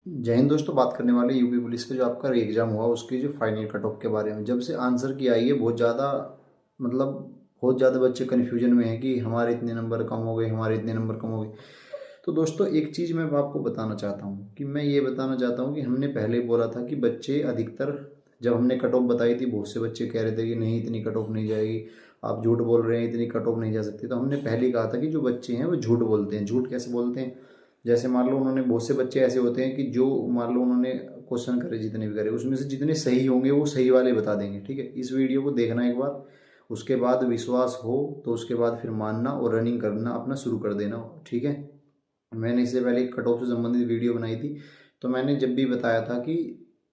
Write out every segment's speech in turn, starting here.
जय हिंद दोस्तों। बात करने वाले यूपी पुलिस का जो आपका एग्ज़ाम हुआ उसकी जो फाइनल कट ऑफ के बारे में। जब से आंसर की आई है बहुत ज़्यादा मतलब बहुत ज़्यादा बच्चे कन्फ्यूजन में हैं कि हमारे इतने नंबर कम हो गए, हमारे इतने नंबर कम हो गए। तो दोस्तों एक चीज़ मैं आपको बताना चाहता हूँ कि मैं ये बताना चाहता हूँ कि हमने पहले ही बोला था कि बच्चे अधिकतर, जब हमने कट ऑफ बताई थी बहुत से बच्चे कह रहे थे कि नहीं इतनी कट ऑफ नहीं जाएगी, आप झूठ बोल रहे हैं, इतनी कट ऑफ नहीं जा सकती। तो हमने पहले ही कहा था कि जो बच्चे हैं वो झूठ बोलते हैं। झूठ कैसे बोलते हैं? जैसे मान लो उन्होंने, बहुत से बच्चे ऐसे होते हैं कि जो मान लो उन्होंने क्वेश्चन करे, जितने भी करे उसमें से जितने सही होंगे वो सही वाले बता देंगे। ठीक है, इस वीडियो को देखना एक बार, उसके बाद विश्वास हो तो उसके बाद फिर मानना और रनिंग करना अपना शुरू कर देना। ठीक है, मैंने इससे पहले कट ऑफ से संबंधित वीडियो बनाई थी, तो मैंने जब भी बताया था कि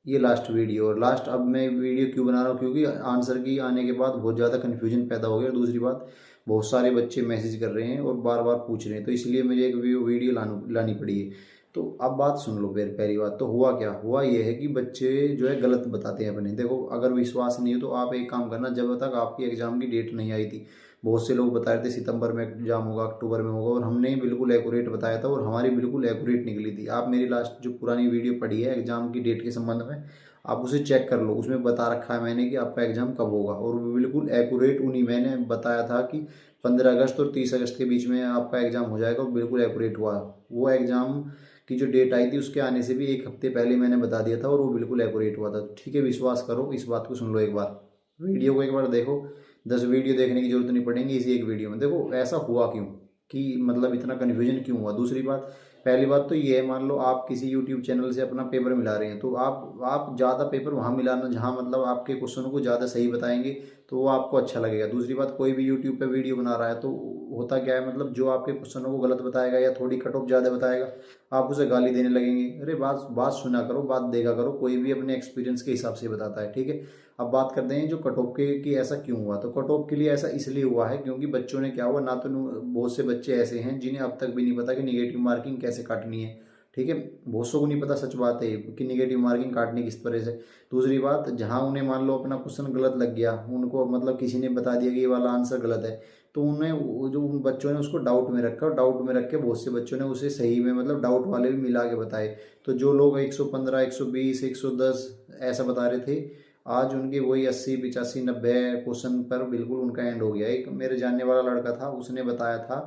ये लास्ट वीडियो, और लास्ट अब मैं वीडियो क्यों बना रहा हूँ, क्योंकि आंसर की आने के बाद बहुत ज़्यादा कन्फ्यूजन पैदा हो गया। और दूसरी बात, बहुत सारे बच्चे मैसेज कर रहे हैं और बार बार पूछ रहे हैं, तो इसलिए मुझे एक वीडियो लानी पड़ी है। तो अब बात सुन लो। पहली बात तो हुआ क्या हुआ, ये है कि बच्चे जो है गलत बताते हैं अपने। देखो, अगर विश्वास नहीं हो तो आप एक काम करना, जब तक आपकी एग्ज़ाम की डेट नहीं आई थी, बहुत से लोग बता रहे थे सितंबर में एग्जाम होगा, अक्टूबर में होगा, और हमने बिल्कुल एक्यूरेट बताया था और हमारी बिल्कुल एक्यूरेट निकली थी। आप मेरी लास्ट जो पुरानी वीडियो पड़ी है एग्जाम की डेट के संबंध में, आप उसे चेक कर लो, उसमें बता रखा है मैंने कि आपका एग्जाम कब होगा, और वो बिल्कुल एक्यूरेट उन्हीं मैंने बताया था कि 15 अगस्त और 30 अगस्त के बीच में आपका एग्जाम हो जाएगा, और बिल्कुल एक्यूरेट हुआ। वो एग्जाम की जो डेट आई थी उसके आने से भी एक हफ्ते पहले मैंने बता दिया था और वो बिल्कुल एक्यूरेट हुआ था। ठीक है, विश्वास करो, इस बात को सुन लो एक बार, वीडियो को एक बार देखो। 10 वीडियो देखने की जरूरत नहीं पड़ेगी, इसी एक वीडियो में देखो ऐसा हुआ क्यों, कि मतलब इतना कन्फ्यूजन क्यों हुआ। दूसरी बात, पहली बात तो ये है, मान लो आप किसी यूट्यूब चैनल से अपना पेपर मिला रहे हैं, तो आप ज़्यादा पेपर वहाँ मिलाना जहाँ मतलब आपके क्वेश्चनों को ज़्यादा सही बताएंगे, तो वो आपको अच्छा लगेगा। दूसरी बात, कोई भी यूट्यूब पे वीडियो बना रहा है तो होता क्या है, मतलब जो आपके क्वेश्चनों को गलत बताएगा या थोड़ी कट ऑफ ज़्यादा बताएगा, आप उसे गाली देने लगेंगे। अरे बात बात सुना करो, बात देखा करो, कोई भी अपने एक्सपीरियंस के हिसाब से बताता है। ठीक है, अब बात करते हैं जो कट ऑफ के कि ऐसा क्यों हुआ। तो कट ऑफ के लिए ऐसा इसलिए हुआ है क्योंकि बच्चों ने क्या हुआ ना, तो बहुत से बच्चे ऐसे हैं जिन्हें अब तक भी नहीं पता कि निगेटिव मार्किंग कैसे काटनी है। ठीक है, बहुत सौ को नहीं पता, सच बात है कि निगेटिव मार्किंग काटनी किस तरह से। दूसरी बात, जहां उन्हें मान लो अपना क्वेश्चन गलत लग गया, उनको मतलब किसी ने बता दिया कि ये वाला आंसर गलत है, तो उन्हें जो उन बच्चों ने उसको डाउट में रखा, और डाउट में रख के बहुत से बच्चों ने उसे सही में मतलब डाउट वाले भी मिला के बताए। तो जो लोग 115 120 110 ऐसा बता रहे थे, आज उनके वही 80 85 90 क्वेश्चन पर बिल्कुल उनका एंड हो गया। एक मेरे जानने वाला लड़का था, उसने बताया था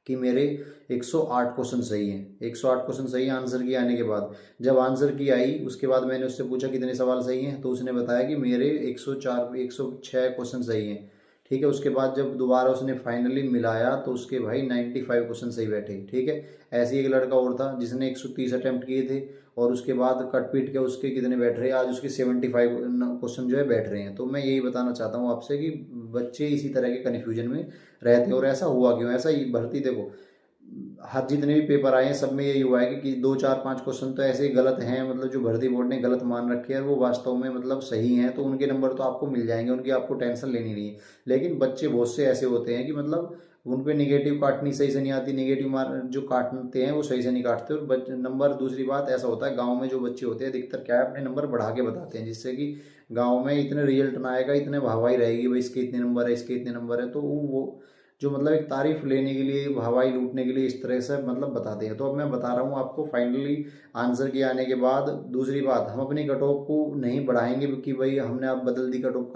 कि मेरे 108 क्वेश्चन सही हैं। 108 क्वेश्चन सही आंसर की आने के बाद, जब आंसर की आई उसके बाद मैंने उससे पूछा कितने सवाल सही हैं, तो उसने बताया कि मेरे 104 106 क्वेश्चन सही हैं। ठीक है, उसके बाद जब दोबारा उसने फाइनली मिलाया तो उसके भाई 95 क्वेश्चन सही बैठे। ठीक है, ऐसे ही एक लड़का और था जिसने 130 अटैम्प्ट किए थे, और उसके बाद कट पीट के उसके कितने बैठ रहे हैं, आज उसके 75 क्वेश्चन जो है बैठ रहे हैं। तो मैं यही बताना चाहता हूँ आपसे कि बच्चे इसी तरह के कन्फ्यूजन में रहते हैं। और ऐसा हुआ क्यों, ऐसा ही भर्ती देखो, हर जितने भी पेपर आए हैं सब में यही हुआ है कि 2 4 5 क्वेश्चन तो ऐसे ही गलत हैं, मतलब जो भर्ती बोर्ड ने गलत मान रखे हैं, वो वास्तव में मतलब सही हैं, तो उनके नंबर तो आपको मिल जाएंगे, उनकी आपको टेंशन लेनी नहीं है। लेकिन बच्चे बहुत से ऐसे होते हैं कि मतलब उन पे निगेटिव काटनी सही से नहीं आती, निगेटिव मार जो काटते हैं वो सही से नहीं काटते, और नंबर, दूसरी बात ऐसा होता है गाँव में जो बच्चे होते हैं अधिकतर क्या है, अपने नंबर बढ़ा के बताते हैं, जिससे कि गाँव में इतने रिजल्ट ना आएगा, इतने वाहवाही रहेगी भाई इसके इतने नंबर है, इसके इतने नंबर है, तो वो जो मतलब एक तारीफ लेने के लिए, हवाई लूटने के लिए इस तरह से मतलब बताते हैं। तो अब मैं बता रहा हूँ आपको फाइनली आंसर के आने के बाद। दूसरी बात, हम अपनी कट ऑफ को नहीं बढ़ाएंगे क्योंकि भाई हमने अब बदल दी कट ऑफ।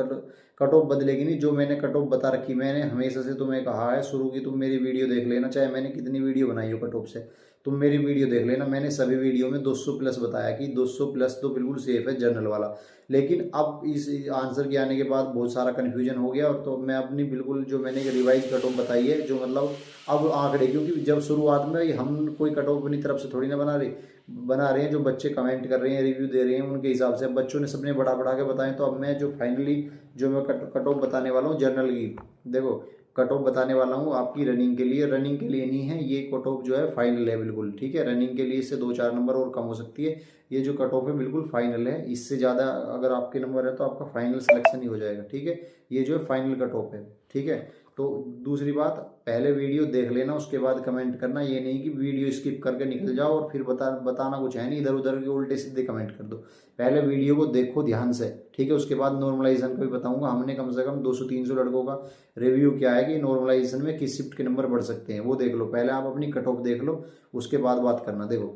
कट ऑफ बदलेगी नहीं, जो मैंने कट ऑफ बता रखी, मैंने हमेशा से तुम्हें कहा है शुरू की, तुम मेरी वीडियो देख लेना, चाहे मैंने कितनी वीडियो बनाई हो कट ऑफ से, तुम मेरी वीडियो देख लेना। मैंने सभी वीडियो में 200 प्लस बताया कि 200 प्लस तो बिल्कुल सेफ है जनरल वाला। लेकिन अब इस आंसर के आने के बाद बहुत सारा कन्फ्यूजन हो गया, और तो मैं अपनी बिल्कुल जो मैंने एक रिवाइज कट ऑफ बताई है, जो मतलब अब आंकड़े, क्योंकि जब शुरुआत में हम कोई कट ऑफ अपनी तरफ से थोड़ी ना बना रहे हैं, जो बच्चे कमेंट कर रहे हैं, रिव्यू दे रहे हैं, उनके हिसाब से। अब बच्चों ने सबने बढ़ा बढ़ा के बताएं, तो अब मैं जो फाइनली जो मैं कट ऑफ बताने वाला हूँ जर्नल की, देखो कट ऑफ बताने वाला हूँ आपकी रनिंग के लिए। रनिंग के लिए नहीं है ये कट ऑफ, जो है फाइनल है बिल्कुल। ठीक है, रनिंग के लिए इससे 2 4 नंबर और कम हो सकती है। ये जो कट ऑफ है बिल्कुल फाइनल है, इससे ज़्यादा अगर आपके नंबर है तो आपका फाइनल सिलेक्शन ही हो जाएगा। ठीक है, ये जो है फाइनल कट ऑफ है। ठीक है, तो दूसरी बात, पहले वीडियो देख लेना उसके बाद कमेंट करना, ये नहीं कि वीडियो स्किप करके निकल जाओ और फिर बताना कुछ है नहीं, इधर उधर के उल्टे सीधे कमेंट कर दो। पहले वीडियो को देखो ध्यान से। ठीक है, उसके बाद नॉर्मलाइजेशन का भी बताऊंगा। हमने कम से कम 200 300 लड़कों का रिव्यू किया है कि नॉर्मलाइजेशन में किस शिफ्ट के नंबर बढ़ सकते हैं, वो देख लो। पहले आप अपनी कट ऑफ देख लो, उसके बाद बात करना। देखो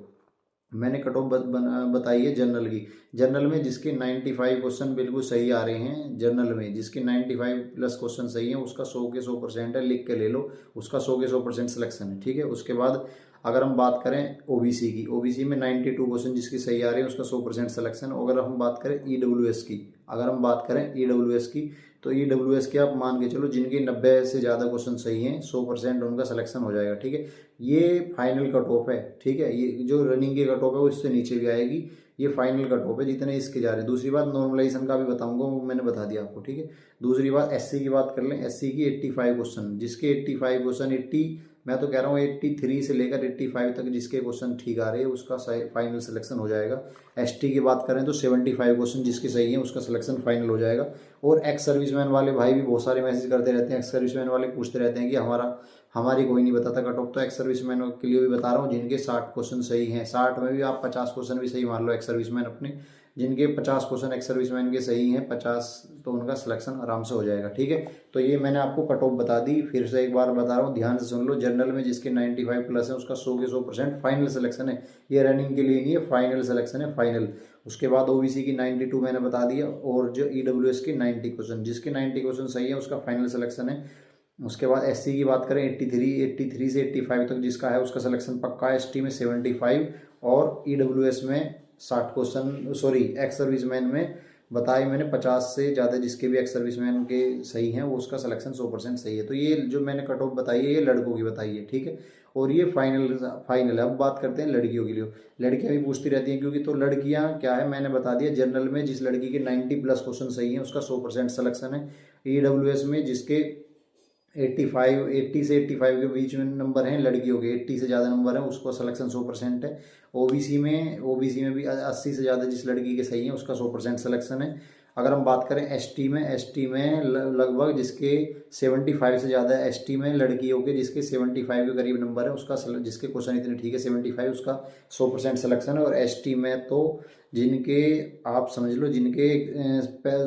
मैंने कट ऑफ बताई है जनरल की। जनरल में जिसके 95 क्वेश्चन बिल्कुल सही आ रहे हैं, जनरल में जिसके 95 प्लस क्वेश्चन सही हैं, उसका 100 के 100% है, लिख के ले लो, उसका 100 के 100% सिलेक्शन है, ठीक है। उसके बाद अगर हम बात करें ओबीसी की, ओबीसी में 92 क्वेश्चन जिसके सही आ रहे हैं, उसका 100% सिलेक्शन। अगर हम बात करें ईडब्ल्यूएस की, अगर हम बात करें ईडब्ल्यूएस की, तो ईडब्ल्यूएस के आप मान के चलो जिनके 90 से ज़्यादा क्वेश्चन सही हैं, 100% उनका सिलेक्शन हो जाएगा, ठीक है। ये फाइनल कट ऑफ है, ठीक है। ये जो रनिंग के कट ऑफ है वो इससे नीचे भी आएगी, ये फाइनल कट ऑफ है जितने इसके जा रहे हैं। दूसरी बात नॉर्मलाइजेशन का भी बताऊंगा, वो मैंने बता दिया आपको, ठीक है। दूसरी बात एससी की बात कर लें, एससी की 85 क्वेश्चन, जिसके 85 क्वेश्चन 80, मैं तो कह रहा हूँ 83 से लेकर 85 तक जिसके क्वेश्चन ठीक आ रहे हैं उसका फाइनल सिलेक्शन हो जाएगा। एसटी की बात करें तो 75 क्वेश्चन जिसके सही हैं उसका सिलेक्शन फाइनल हो जाएगा। और एक्स सर्विसमैन वाले भाई भी बहुत सारे मैसेज करते रहते हैं, एक्स सर्विसमैन वाले पूछते रहते हैं कि हमारी कोई नहीं बताता कट ऑफ, तो एक्स सर्विसमैन के लिए भी बता रहा हूँ जिनके 60 क्वेश्चन सही हैं, 60 में भी आप 50 क्वेश्चन भी सही मान लो एक्स सर्विसमैन अपने, जिनके 50 क्वेश्चन एक्स सर्विसमैन के सही हैं 50, तो उनका सिलेक्शन आराम से हो जाएगा, ठीक है। तो ये मैंने आपको कट ऑफ बता दी, फिर से एक बार बता रहा हूँ, ध्यान से सुन लो। जनरल में जिसके 95 प्लस है उसका 100 के 100% फाइनल सिलेक्शन है, ये रनिंग के लिए नहीं है, फाइनल सिलेक्शन है, फाइनल। उसके बाद ओबीसी की 92 मैंने बता दिया, और जो ईडब्ल्यूएस की 90 क्वेश्चन, जिसके 90 क्वेश्चन सही है उसका फाइनल सिलेक्शन है। उसके बाद एससी की बात करें 83 से 85 तक जिसका है उसका सिलेक्शन पक्का है, एसटी में 75 और ईडब्ल्यूएस में 60 क्वेश्चन, सॉरी एक्स सर्विसमैन में बताए मैंने 50 से ज़्यादा जिसके भी एक्स सर्विसमैन के सही हैं वो उसका सिलेक्शन 100% सही है। तो ये जो मैंने कट ऑफ बताई है ये लड़कों की बताई है, ठीक है। और ये फाइनल है। अब बात करते हैं लड़कियों के लिए। लड़कियां भी पूछती रहती हैं क्योंकि, तो लड़कियां क्या है मैंने बता दिया, जनरल में जिस लड़की के 90 प्लस क्वेश्चन सही हैं उसका 100% सिलेक्शन है। ईडब्ल्यूएस में जिसके 80 से 85 के बीच में नंबर हैं लड़कियों के, 80 से ज़्यादा नंबर है उसको सिलेक्शन 100% है। ओबीसी में भी 80 से ज़्यादा जिस लड़की के सही है उसका 100% सिलेक्शन है। अगर हम बात करें एसटी में लगभग जिसके 75 से ज़्यादा एसटी में लड़कियों के जिसके 75 के करीब नंबर है उसका, जिसके क्वेश्चन इतने ठीक है 75 उसका 100% सिलेक्शन है। और एसटी में तो जिनके आप समझ लो जिनके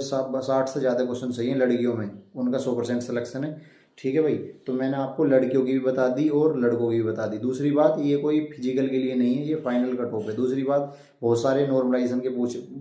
60 से ज़्यादा क्वेश्चन सही हैं लड़कियों में उनका 100% सिलेक्शन है, ठीक है भाई। तो मैंने आपको लड़कियों की भी बता दी और लड़कों की भी बता दी। दूसरी बात ये कोई फिजिकल के लिए नहीं है, ये फाइनल कट ऑफ है। दूसरी बात बहुत सारे नॉर्मलाइजेशन के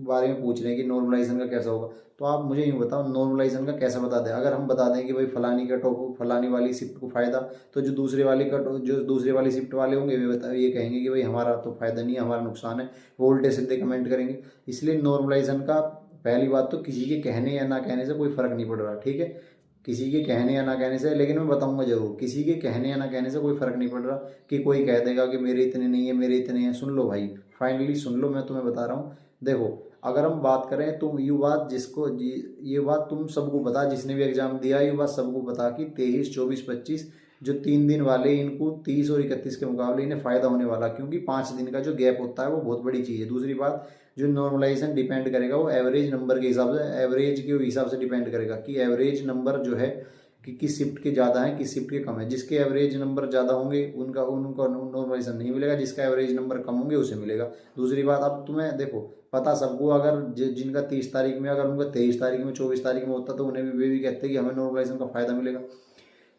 बारे में पूछ रहे हैं कि नॉर्मलाइजेशन का कैसा होगा, तो आप मुझे यूँ बताओ नॉर्मलाइजेशन का कैसा बता दें। अगर हम बता दें कि भाई फलानी कट ऑफ फलानी वाली शिफ्ट को फ़ायदा, तो जो दूसरे वाली शिफ्ट वाले होंगे वे ये कहेंगे कि भाई हमारा तो फ़ायदा नहीं है, हमारा नुकसान है, वो उल्टे सीधे कमेंट करेंगे। इसलिए नॉर्मलाइजेशन का पहली बात तो किसी के कहने या ना कहने से कोई फ़र्क नहीं पड़ रहा, ठीक है। किसी के कहने या ना कहने से, लेकिन मैं बताऊंगा जरूर, किसी के कहने या ना कहने से कोई फर्क नहीं पड़ रहा कि कोई कह देगा कि मेरे इतने नहीं है मेरे इतने हैं। सुन लो भाई, फाइनली सुन लो, मैं तुम्हें बता रहा हूँ। देखो अगर हम बात करें तो ये बात तुम सबको बता, जिसने भी एग्जाम दिया ये बात सबको बता कि 23, 24, 25 जो 3 दिन वाले इनको 30 और 31 के मुकाबले इन्हें फ़ायदा होने वाला, क्योंकि 5 दिन का जो गैप होता है वो बहुत बड़ी चीज़ है। दूसरी बात जो नॉर्मलाइजेशन डिपेंड करेगा वो एवरेज नंबर के हिसाब से, एवरेज के हिसाब से डिपेंड करेगा कि एवरेज नंबर जो है कि किस शिफ्ट के ज़्यादा है किस शिफ्ट के कम है। जिसके एवरेज नंबर ज़्यादा होंगे उनका नॉर्मलाइजेशन नहीं मिलेगा, जिसका एवरेज नंबर कम होंगे उसे मिलेगा। दूसरी बात अब तुम्हें देखो पता सबको, अगर जिनका 30 तारीख में अगर उनका 23 तारीख में 24 तारीख में होता तो उन्हें भी वे भी कहते हैं कि हमें नॉर्मलाइजेशन का फ़ायदा मिलेगा।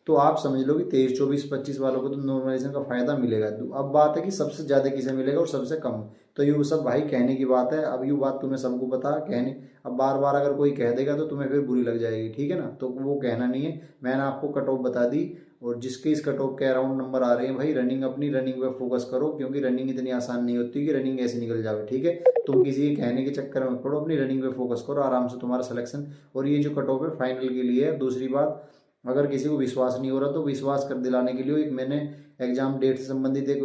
तो आप समझ लो कि 23, 24, 25 वालों को तो नॉर्मलाइजेशन का फायदा मिलेगा। अब बात है कि सबसे ज़्यादा किसे मिलेगा और सबसे कम। तो ये सब भाई कहने की बात है, अब ये बात तुम्हें सबको पता कहने, अब बार बार अगर कोई कह देगा तो तुम्हें फिर बुरी लग जाएगी, ठीक है ना। तो वो कहना नहीं है, मैंने आपको कट ऑफ बता दी। और जिसके इस कट ऑफ के अराउंड नंबर आ रहे हैं भाई, अपनी रनिंग पे फोकस करो, क्योंकि रनिंग इतनी आसान नहीं होती कि रनिंग ऐसे निकल जावे, ठीक है। तुम किसी के कहने के चक्कर में पड़ो, अपनी रनिंग पे फोकस करो, आराम से तुम्हारा सिलेक्शन। और ये जो कट ऑफ है फाइनल के लिए है। दूसरी बात, अगर किसी को विश्वास नहीं हो रहा तो विश्वास कर दिलाने के लिए एक मैंने एग्जाम डेट से संबंधित एक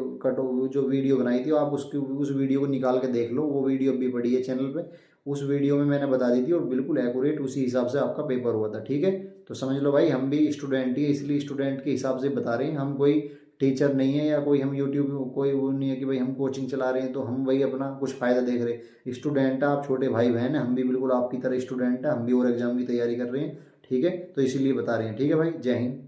जो वीडियो बनाई थी, आप उस वीडियो को निकाल के देख लो, वो वीडियो अभी पड़ी है चैनल पे। उस वीडियो में मैंने बता दी थी और बिल्कुल एक्यूरेट उसी हिसाब से आपका पेपर हुआ था, ठीक है। तो समझ लो भाई, हम भी स्टूडेंट ही है, इसलिए स्टूडेंट के हिसाब से बता रहे हैं, हम कोई टीचर नहीं है या कोई हम यूट्यूब कोई वो नहीं है कि भाई हम कोचिंग चला रहे हैं तो हम वही अपना कुछ फ़ायदा देख रहे हैं। स्टूडेंट है आप, छोटे भाई बहन है, हम भी बिल्कुल आपकी तरह स्टूडेंट है, हम भी और एग्जाम की तैयारी कर रहे हैं, ठीक है। तो इसीलिए बता रहे हैं, ठीक है भाई। जय हिंद।